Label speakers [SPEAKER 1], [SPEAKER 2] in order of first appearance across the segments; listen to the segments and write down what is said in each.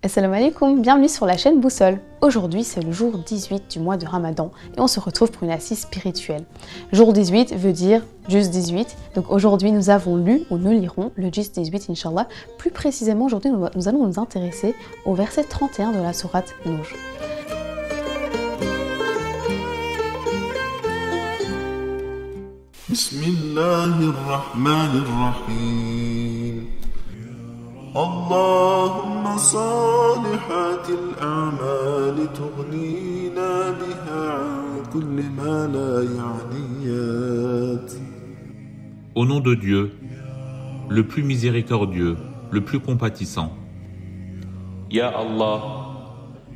[SPEAKER 1] Assalamu alaikum, bienvenue sur la chaîne Boussole. Aujourd'hui c'est le jour 18 du mois de Ramadan et on se retrouve pour une assise spirituelle. Jour 18 veut dire Juz 18, donc aujourd'hui nous avons lu ou nous lirons le Juz 18 Inch'Allah. Plus précisément aujourd'hui nous allons nous intéresser au verset 31 de la sourate Nouj.
[SPEAKER 2] Bismillahirrahmanirrahim. اللهم صالحات الأعمال تغنينا بها عن كل ما لا يعنيات.
[SPEAKER 3] Au nom de Dieu, le plus miséricordieux, le plus compatissant. Ya Allah,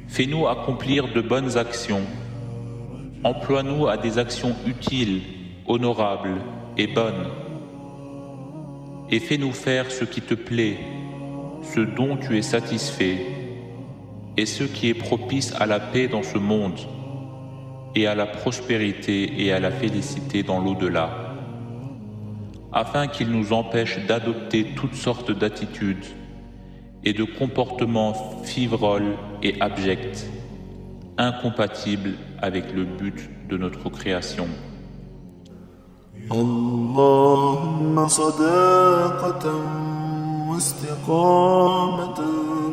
[SPEAKER 3] fais-nous accomplir de bonnes actions. Emploie-nous à des actions utiles, honorables et bonnes. Et fais-nous faire ce qui te plaît, ce dont tu es satisfait, et ce qui est propice à la paix dans ce monde, et à la prospérité et à la félicité dans l'au-delà, afin qu'il nous empêche d'adopter toutes sortes d'attitudes et de comportements frivroles et abjects, incompatibles avec le but de notre création.
[SPEAKER 2] اللهم صداقة واستقامة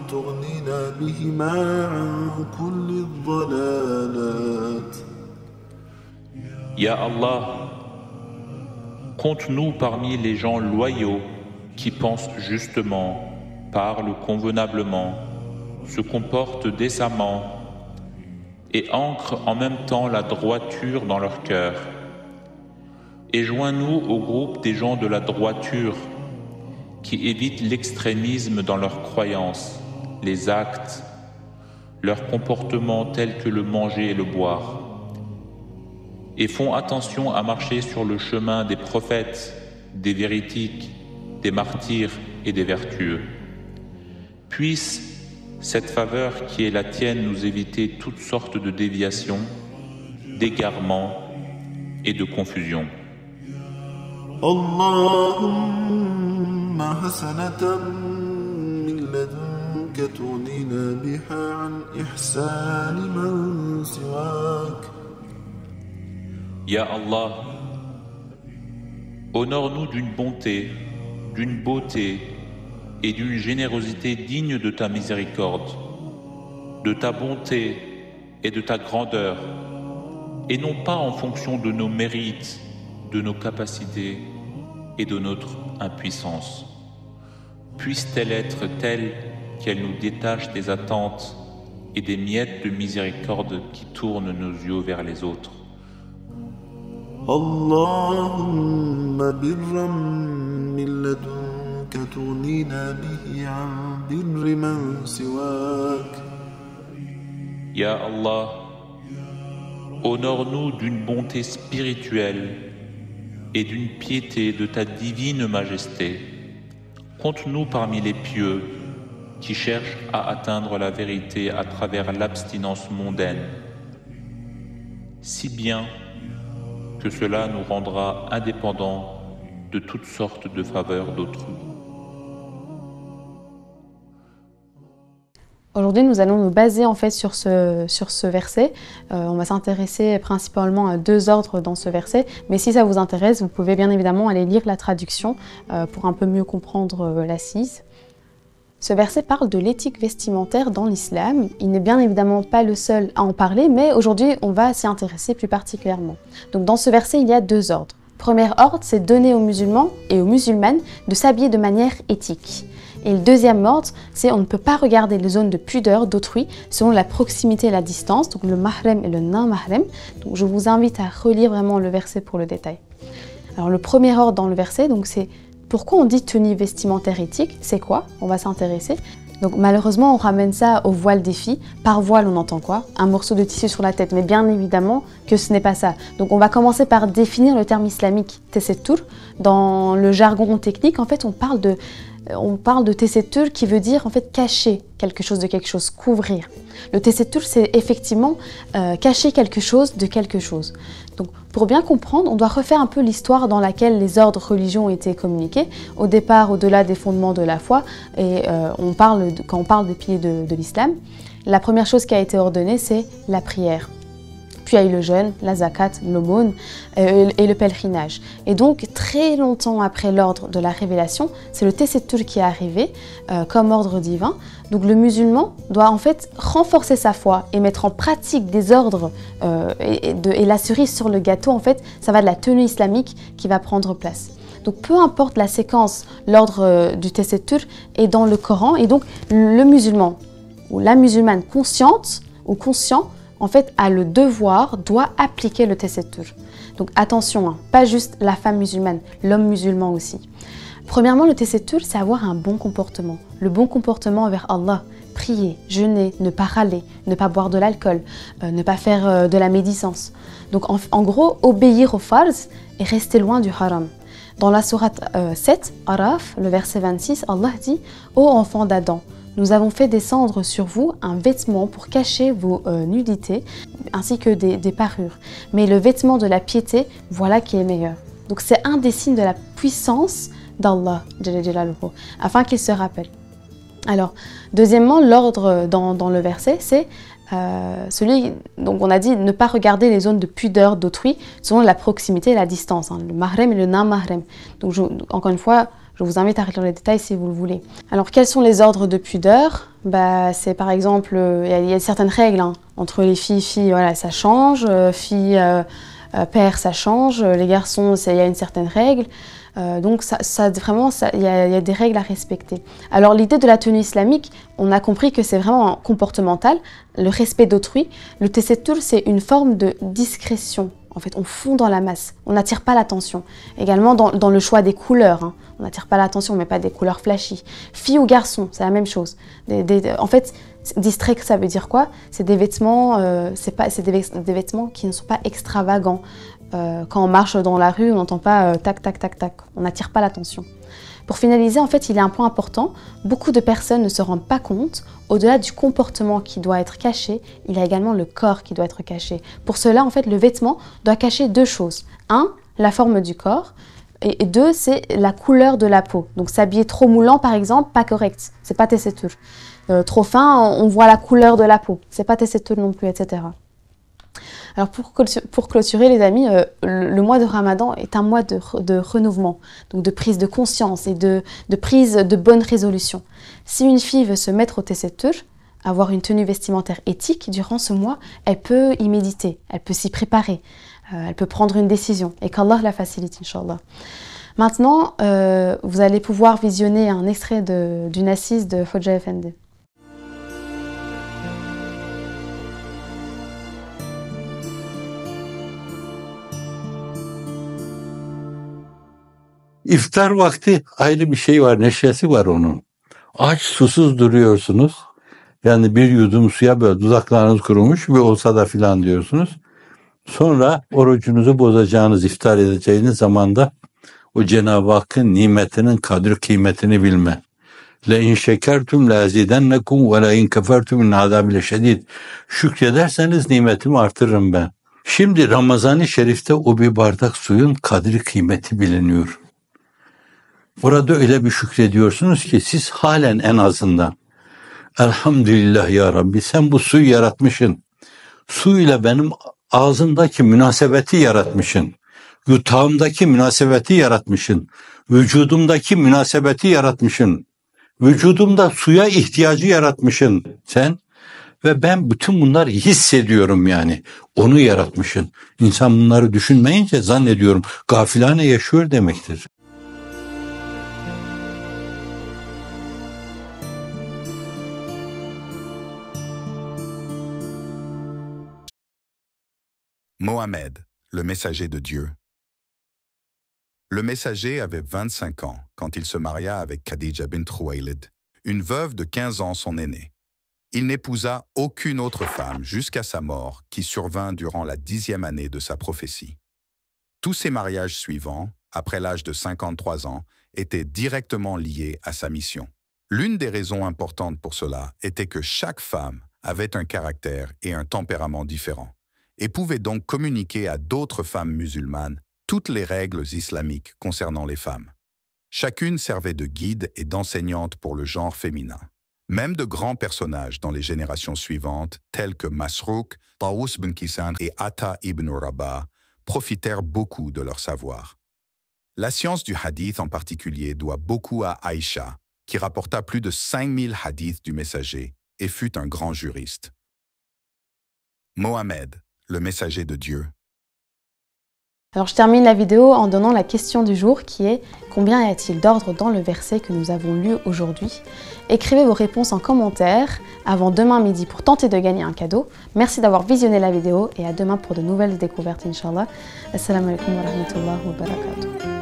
[SPEAKER 2] تغنينا بهما عن كل الضلالات.
[SPEAKER 3] Ya Allah, compte-nous parmi les gens loyaux qui pensent justement, parlent convenablement, se comportent décemment et ancrent en même temps la droiture dans leur cœur. Et joins-nous au groupe des gens de la droiture qui évitent l'extrémisme dans leurs croyances, les actes, leurs comportements tels que le manger et le boire, et font attention à marcher sur le chemin des prophètes, des véritiques, des martyrs et des vertueux. Puisse cette faveur qui est la tienne nous éviter toutes sortes de déviations, d'égarements et de confusion.
[SPEAKER 2] اللهم حسنة من لدنك تغنينا بها عن إحسان من سواك.
[SPEAKER 3] Ya Allah, honore-nous d'une bonté, d'une beauté et d'une générosité digne de ta miséricorde, de ta bonté et de ta grandeur, et non pas en fonction de nos mérites, de nos capacités et de notre impuissance. Puisse-t-elle être telle qu'elle nous détache des attentes et des miettes de miséricorde qui tournent nos yeux vers les autres.
[SPEAKER 2] اللهم برا من لدنك تغنينا به عن بر من سواك.
[SPEAKER 3] Ya Allah, honore-nous d'une bonté spirituelle et d'une piété de ta divine majesté. Compte-nous parmi les pieux qui cherchent à atteindre la vérité à travers l'abstinence mondaine, si bien que cela nous rendra indépendants de toutes sortes de faveurs d'autrui.
[SPEAKER 1] Aujourd'hui, nous allons nous baser en fait sur ce verset. On va s'intéresser principalement à deux ordres dans ce verset, mais si ça vous intéresse, vous pouvez bien évidemment aller lire la traduction pour un peu mieux comprendre l'assise. Ce verset parle de l'éthique vestimentaire dans l'islam. Il n'est bien évidemment pas le seul à en parler, mais aujourd'hui, on va s'y intéresser plus particulièrement. Donc dans ce verset, il y a deux ordres. Premier ordre, c'est donner aux musulmans et aux musulmanes de s'habiller de manière éthique. Et le deuxième ordre, c'est on ne peut pas regarder les zones de pudeur d'autrui selon la proximité et la distance, donc le mahrem et le non-mahrem. Donc je vous invite à relire vraiment le verset pour le détail. Alors le premier ordre dans le verset, donc c'est pourquoi on dit tenue vestimentaire éthique, c'est quoi? On va s'intéresser. Donc malheureusement, on ramène ça au voile des filles. Par voile, on entend quoi? Un morceau de tissu sur la tête, mais bien évidemment que ce n'est pas ça. Donc on va commencer par définir le terme islamique tesettur. Dans le jargon technique, en fait, on parle de tesettur qui veut dire en fait cacher quelque chose, couvrir. Le tesettur, c'est effectivement cacher quelque chose de quelque chose. Donc Pour bien comprendre, on doit refaire un peu l'histoire dans laquelle les ordres religieux ont été communiqués. Au départ, au-delà des fondements de la foi, et quand on parle des piliers de l'islam, la première chose qui a été ordonnée, c'est la prière. Puis il y a eu le jeûne, la zakat, l'aumône et le pèlerinage. Et donc, très longtemps après l'ordre de la révélation, c'est le Tesettür qui est arrivé comme ordre divin. Donc le musulman doit en fait renforcer sa foi et mettre en pratique des ordres et la cerise sur le gâteau, en fait, ça va de la tenue islamique qui va prendre place. Donc peu importe la séquence, l'ordre du Tesettür est dans le Coran. Et donc le musulman ou la musulmane consciente ou conscient, en fait, a le devoir, doit appliquer le Tesettür. Donc attention, hein, pas juste la femme musulmane, l'homme musulman aussi. Premièrement, le Tesettür, c'est avoir un bon comportement. Le bon comportement envers Allah. Prier, jeûner, ne pas râler, ne pas boire de l'alcool, ne pas faire de la médisance. Donc en gros, obéir aux farz et rester loin du haram. Dans la sourate 7, Araf, le verset 26, Allah dit « Ô enfants d'Adam, nous avons fait descendre sur vous un vêtement pour cacher vos nudités, ainsi que des parures. Mais le vêtement de la piété, voilà qui est meilleur. » Donc c'est un des signes de la puissance d'Allah, afin qu'il se rappelle. Alors, deuxièmement, l'ordre dans le verset, c'est celui, donc on a dit ne pas regarder les zones de pudeur d'autrui selon la proximité et la distance, hein, le mahrem et le non-mahrem. Donc encore une fois, je vous invite à lire les détails si vous le voulez. Alors, quels sont les ordres de pudeur? C'est par exemple, il y a certaines règles hein, entre les filles, voilà, ça change, père, ça change, les garçons, il y a une certaine règle. Donc vraiment, il y a des règles à respecter. Alors l'idée de la tenue islamique, on a compris que c'est vraiment comportemental, le respect d'autrui. Le Tesettür, c'est une forme de discrétion. En fait, on fond dans la masse, on n'attire pas l'attention. Également dans le choix des couleurs, hein. On n'attire pas l'attention, on ne met pas des couleurs flashy. Fille ou garçon, c'est la même chose. En fait, distrait, ça veut dire quoi? C'est des vêtements, des vêtements qui ne sont pas extravagants. Quand on marche dans la rue, on n'entend pas tac, tac, tac, tac. On n'attire pas l'attention. Pour finaliser, en fait, il y a un point important. Beaucoup de personnes ne se rendent pas compte. Au-delà du comportement qui doit être caché, il y a également le corps qui doit être caché. Pour cela, en fait, le vêtement doit cacher deux choses. Un, la forme du corps. Et deux, c'est la couleur de la peau. Donc s'habiller trop moulant, par exemple, pas correct. C'est pas Tesettür. Trop fin, on voit la couleur de la peau. C'est pas Tesettür non plus, etc. Alors pour clôturer les amis, le mois de Ramadan est un mois de renouvellement, donc de prise de conscience et de prise de bonnes résolutions. Si une fille veut se mettre au Tesettür, avoir une tenue vestimentaire éthique durant ce mois, elle peut y méditer, elle peut s'y préparer, elle peut prendre une décision et qu'Allah la facilite, Inch'Allah. Maintenant, vous allez pouvoir visionner un extrait d'une assise de Hoxha Efendi.
[SPEAKER 4] İftar vakti ayrı bir şey var, neşesi var onun. Aç, susuz duruyorsunuz. Yani bir yudum suya böyle dudaklarınız kurumuş bir olsa da filan diyorsunuz. Sonra orucunuzu bozacağınız, iftar edeceğiniz zamanda o Cenab-ı Hakk'ın nimetinin kadri kıymetini bilme. Le in şekertum la azidennekum ve le in kefertum min azabil şedid. Şükrederseniz nimetimi artırırım ben. Şimdi Ramazan-ı Şerif'te o bir bardak suyun kadri kıymeti biliniyor. Orada öyle bir şükrediyorsunuz ki siz halen en azından elhamdülillah ya Rabbi sen bu suyu yaratmışsın. Su ile benim ağzımdaki münasebeti yaratmışsın. Yutağımdaki münasebeti yaratmışsın. Vücudumdaki münasebeti yaratmışsın. Vücudumda suya ihtiyacı yaratmışsın sen. Ve ben bütün bunları hissediyorum yani. Onu yaratmışsın. İnsan bunları düşünmeyince zannediyorum gafilane yaşıyor demektir.
[SPEAKER 5] Mohammed, le messager de Dieu. Le messager avait 25 ans quand il se maria avec Khadija bint Khuwaylid, une veuve de 15 ans son aînée. Il n'épousa aucune autre femme jusqu'à sa mort qui survint durant la 10e année de sa prophétie. Tous ses mariages suivants, après l'âge de 53 ans, étaient directement liés à sa mission. L'une des raisons importantes pour cela était que chaque femme avait un caractère et un tempérament différents. et pouvait donc communiquer à d'autres femmes musulmanes toutes les règles islamiques concernant les femmes. Chacune servait de guide et d'enseignante pour le genre féminin. Même de grands personnages dans les générations suivantes, tels que Masrouk, Tawus bin Kisan et Atta ibn Rabah, profitèrent beaucoup de leur savoir. La science du hadith en particulier doit beaucoup à Aïcha, qui rapporta plus de 5000 hadiths du messager et fut un grand juriste. Mohammed, le messager de Dieu.
[SPEAKER 1] Alors je termine la vidéo en donnant la question du jour qui est « Combien y a-t-il d'ordres dans le verset que nous avons lu aujourd'hui ?» Écrivez vos réponses en commentaire avant demain midi pour tenter de gagner un cadeau. Merci d'avoir visionné la vidéo et à demain pour de nouvelles découvertes, Inch'Allah. Assalamu alaikum wa rahmatullahi wa barakatuh.